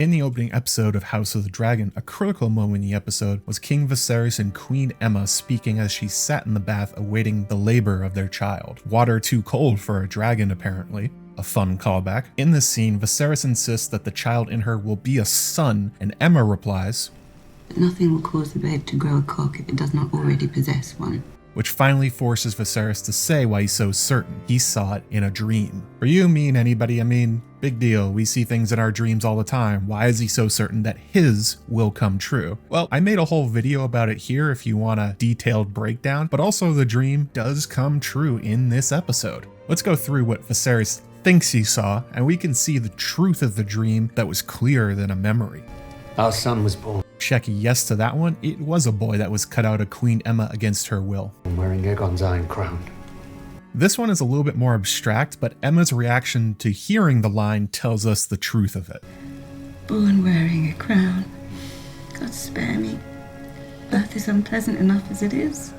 In the opening episode of House of the Dragon, a critical moment in the episode was King Viserys and Queen Aemma speaking as she sat in the bath awaiting the labor of their child. Water too cold for a dragon, apparently. A fun callback. In this scene, Viserys insists that the child in her will be a son, and Aemma replies, "Nothing will cause the babe to grow a cock if it does not already possess one." Which finally forces Viserys to say why he's so certain. He saw it in a dream. For you, me, and anybody, I mean, big deal. We see things in our dreams all the time. Why is he so certain that his will come true? Well, I made a whole video about it here if you want a detailed breakdown, but also the dream does come true in this episode. Let's go through what Viserys thinks he saw, and we can see the truth of the dream that was clearer than a memory. Our son was born. Check yes to that one. It was a boy that was cut out of Queen Aemma against her will. Wearing Aegon's iron crown. This one is a little bit more abstract, but Emma's reaction to hearing the line tells us the truth of it. "Born wearing a crown. God spare me. Birth is unpleasant enough as it is."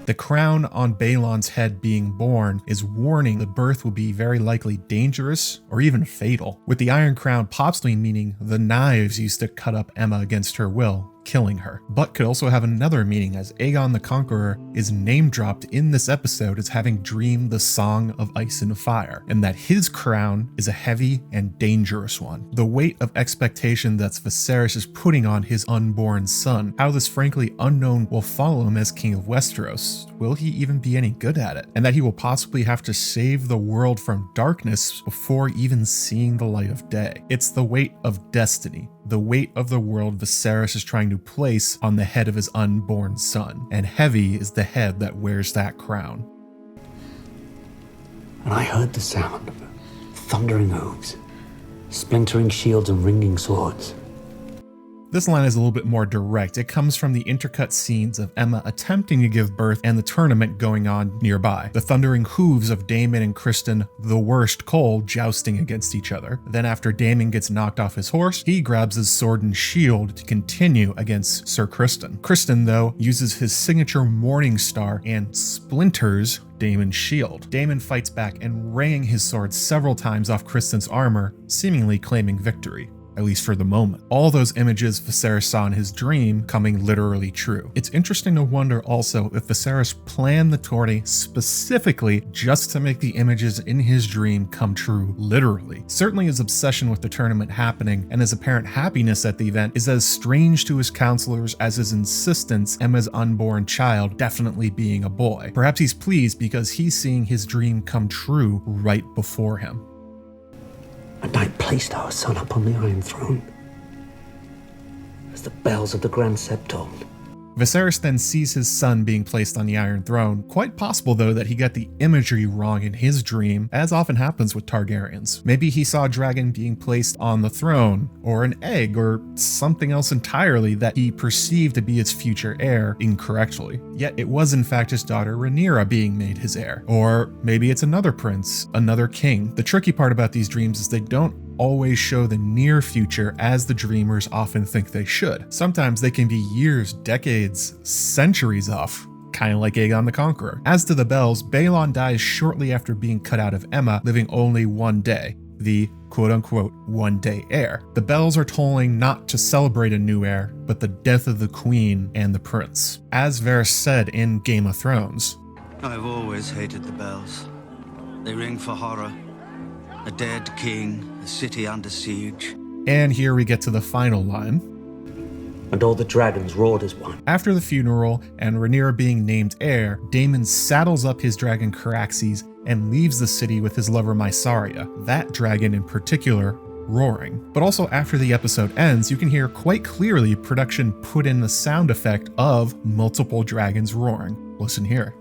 The crown on Balon's head being born is warning the birth will be very likely dangerous or even fatal, with the Iron Crown possibly meaning the knives used to cut up Aemma against her will, killing her. But could also have another meaning, as Aegon the Conqueror is name-dropped in this episode as having dreamed the Song of Ice and Fire, and that his crown is a heavy and dangerous one. The weight of expectation that Viserys is putting on his unborn son, how this frankly unknown will follow him as King of Westeros. Will he even be any good at it? And that he will possibly have to save the world from darkness before even seeing the light of day. It's the weight of destiny. The weight of the world Viserys is trying to place on the head of his unborn son, and heavy is the head that wears that crown. And I heard the sound of thundering hooves, splintering shields and ringing swords. This line is a little bit more direct. It comes from the intercut scenes of Aemma attempting to give birth and the tournament going on nearby. The thundering hooves of Daemon and Kristen, the worst Cole, jousting against each other. Then after Daemon gets knocked off his horse, he grabs his sword and shield to continue against Sir Kristen. Kristen, though, uses his signature Morning Star and splinters Daemon's shield. Daemon fights back and raying his sword several times off Kristen's armor, seemingly claiming victory. At least for the moment. All those images Viserys saw in his dream coming literally true. It's interesting to wonder also if Viserys planned the tourney specifically just to make the images in his dream come true literally. Certainly his obsession with the tournament happening and his apparent happiness at the event is as strange to his counselors as his insistence Aemma's unborn child definitely being a boy. Perhaps he's pleased because he's seeing his dream come true right before him. And I placed our son upon the Iron Throne, as the bells of the Grand Sept told. Viserys then sees his son being placed on the Iron Throne. Quite possible, though, that he got the imagery wrong in his dream, as often happens with Targaryens. Maybe he saw a dragon being placed on the throne, or an egg, or something else entirely that he perceived to be his future heir incorrectly. Yet it was in fact his daughter Rhaenyra being made his heir. Or maybe it's another prince, another king. The tricky part about these dreams is they don't always show the near future as the dreamers often think they should. Sometimes they can be years, decades, centuries off, kind of like Aegon the Conqueror. As to the bells, Balon dies shortly after being cut out of Aemma, living only one day, the quote-unquote one-day heir. The bells are tolling not to celebrate a new heir, but the death of the queen and the prince. As Varys said in Game of Thrones, "I've always hated the bells. They ring for horror. A dead king, a city under siege." And here we get to the final line. And all the dragons roared as one. After the funeral and Rhaenyra being named heir, Daemon saddles up his dragon Caraxes and leaves the city with his lover Mysaria, that dragon in particular roaring. But also after the episode ends, you can hear quite clearly production put in the sound effect of multiple dragons roaring. Listen here.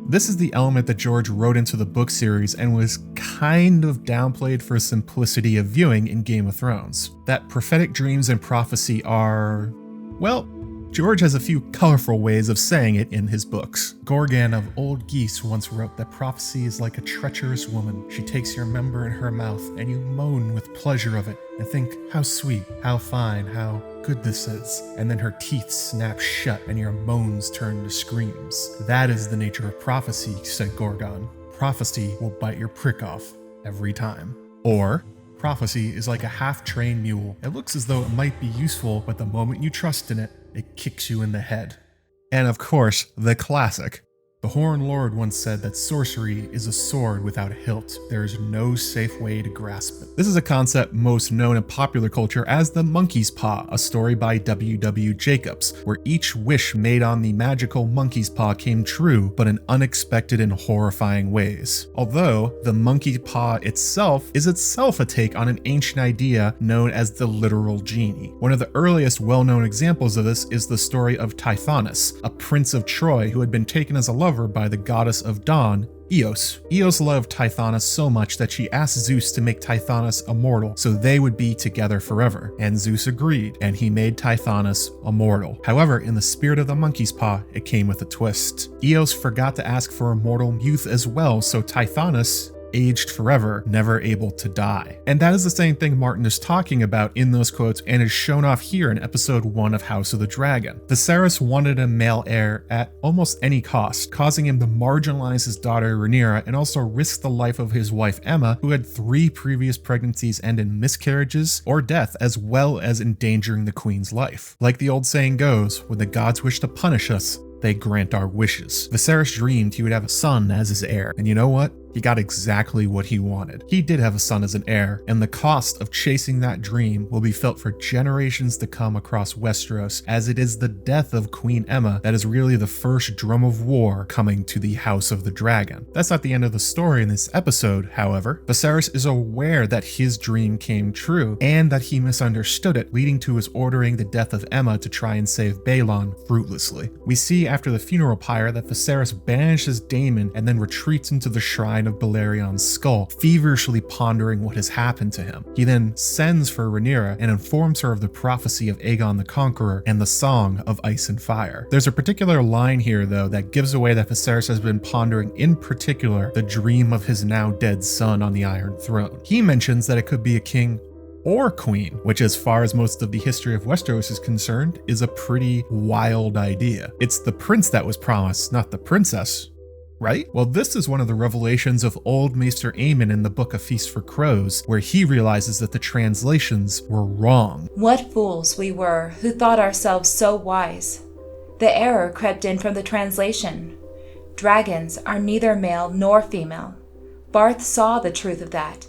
This is the element that George wrote into the book series and was kind of downplayed for simplicity of viewing in Game of Thrones. That prophetic dreams and prophecy are, well, George has a few colorful ways of saying it in his books. Gorgan of Old Geese once wrote that prophecy is like a treacherous woman. She takes your member in her mouth, and you moan with pleasure of it, and think, how sweet, how fine, how good this is. And then her teeth snap shut, and your moans turn to screams. That is the nature of prophecy, said Gorgon. prophecy will bite your prick off every time. Or, prophecy is like a half-trained mule. It looks as though it might be useful, but the moment you trust in it, it kicks you in the head. And of course, the classic. The Horn Lord once said that sorcery is a sword without a hilt. There is no safe way to grasp it. This is a concept most known in popular culture as the monkey's paw, a story by W.W. Jacobs, where each wish made on the magical monkey's paw came true, but in unexpected and horrifying ways. Although, the monkey paw itself is itself a take on an ancient idea known as the literal genie. One of the earliest well-known examples of this is the story of Tithonus, a prince of Troy who had been taken as a lover by the goddess of dawn, Eos. Eos loved Tithonus so much that she asked Zeus to make Tithonus immortal so they would be together forever, and Zeus agreed, and he made Tithonus immortal. However, in the spirit of the monkey's paw, it came with a twist. Eos forgot to ask for immortal youth as well, so Tithonus aged forever, never able to die. And that is the same thing Martin is talking about in those quotes and is shown off here in episode 1 of House of the Dragon. Viserys wanted a male heir at almost any cost, causing him to marginalize his daughter Rhaenyra and also risk the life of his wife Aemma, who had 3 previous pregnancies end in miscarriages or death, as well as endangering the queen's life. Like the old saying goes, when the gods wish to punish us, they grant our wishes. Viserys dreamed he would have a son as his heir, and you know what? He got exactly what he wanted. He did have a son as an heir, and the cost of chasing that dream will be felt for generations to come across Westeros, as it is the death of Queen Aemma that is really the first drum of war coming to the House of the Dragon. That's not the end of the story in this episode, however. Viserys is aware that his dream came true, and that he misunderstood it, leading to his ordering the death of Aemma to try and save Baelon fruitlessly. We see after the funeral pyre that Viserys banishes Daemon and then retreats into the shrine of Balerion's skull, feverishly pondering what has happened to him. He then sends for Rhaenyra and informs her of the prophecy of Aegon the Conqueror and the Song of Ice and Fire. There's a particular line here, though, that gives away that Viserys has been pondering in particular the dream of his now dead son on the Iron Throne. He mentions that it could be a king or queen, which as far as most of the history of Westeros is concerned, is a pretty wild idea. It's the prince that was promised, not the princess. Right? Well, this is one of the revelations of old Maester Aemon in the Book of Feast for Crows, where he realizes that the translations were wrong. What fools we were who thought ourselves so wise. The error crept in from the translation. Dragons are neither male nor female. Barth saw the truth of that.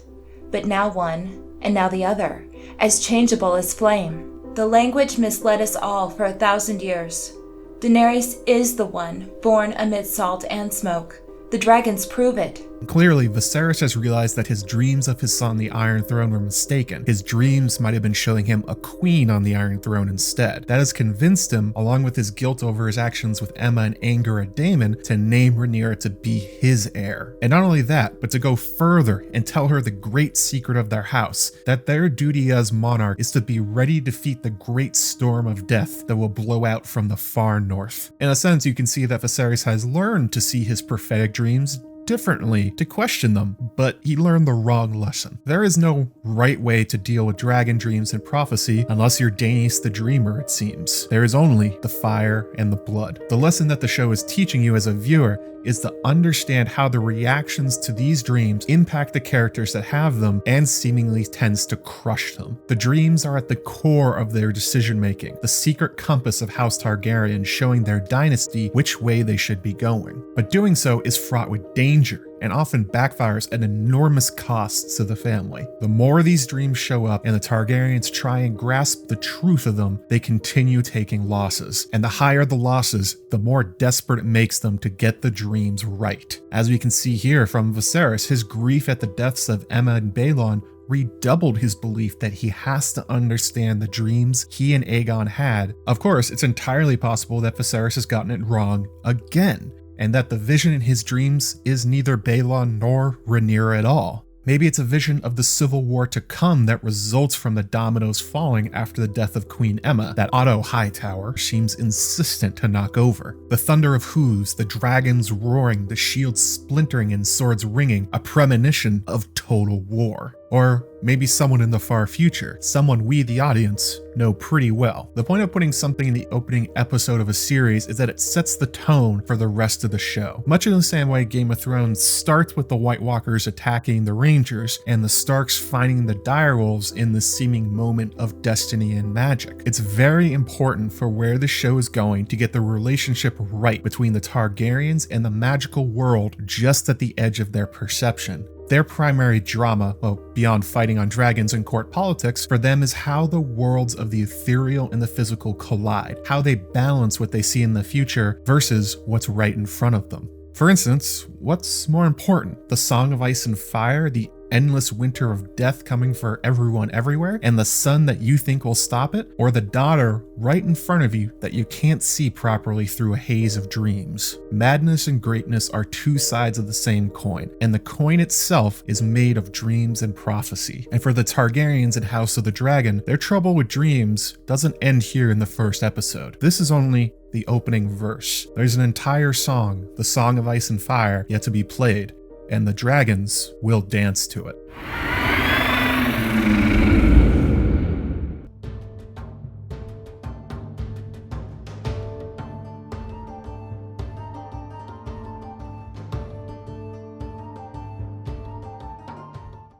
But now one, and now the other, as changeable as flame. The language misled us all for 1,000 years. Daenerys is the one, born amid salt and smoke. The dragons prove it. Clearly, Viserys has realized that his dreams of his son the Iron Throne were mistaken. His dreams might have been showing him a queen on the Iron Throne instead. That has convinced him, along with his guilt over his actions with Aemma and anger at Daemon, to name Rhaenyra to be his heir. And not only that, but to go further and tell her the great secret of their house, that their duty as monarch is to be ready to defeat the great storm of death that will blow out from the far north. In a sense, you can see that Viserys has learned to see his prophetic dreams differently, to question them, but he learned the wrong lesson. There is no right way to deal with dragon dreams and prophecy unless you're Daenerys the Dreamer, it seems. There is only the fire and the blood. The lesson that the show is teaching you as a viewer is to understand how the reactions to these dreams impact the characters that have them and seemingly tends to crush them. The dreams are at the core of their decision making, the secret compass of House Targaryen showing their dynasty which way they should be going. But doing so is fraught with danger and often backfires at enormous costs to the family. The more these dreams show up and the Targaryens try and grasp the truth of them, they continue taking losses. And the higher the losses, the more desperate it makes them to get the dreams right. As we can see here from Viserys, his grief at the deaths of Aemma and Baelon redoubled his belief that he has to understand the dreams he and Aegon had. Of course, it's entirely possible that Viserys has gotten it wrong again, and that the vision in his dreams is neither Baelon nor Rhaenyra at all. Maybe it's a vision of the civil war to come that results from the dominoes falling after the death of Queen Aemma that Otto Hightower seems insistent to knock over. The thunder of hooves, the dragons roaring, the shields splintering and swords ringing, a premonition of total war. Or maybe someone in the far future, someone we, the audience, know pretty well. The point of putting something in the opening episode of a series is that it sets the tone for the rest of the show. Much in the same way Game of Thrones starts with the White Walkers attacking the Rangers and the Starks finding the direwolves in the seeming moment of destiny and magic. It's very important for where the show is going to get the relationship right between the Targaryens and the magical world just at the edge of their perception. Their primary drama, well, beyond fighting on dragons and court politics, for them is how the worlds of the ethereal and the physical collide, how they balance what they see in the future versus what's right in front of them. For instance, what's more important, the Song of Ice and Fire, the endless winter of death coming for everyone everywhere, and the sun that you think will stop it, or the daughter right in front of you that you can't see properly through a haze of dreams? Madness and greatness are two sides of the same coin, and the coin itself is made of dreams and prophecy. And for the Targaryens in House of the Dragon, their trouble with dreams doesn't end here in the first episode. This is only the opening verse. There's an entire song, the Song of Ice and Fire, yet to be played, and the dragons will dance to it.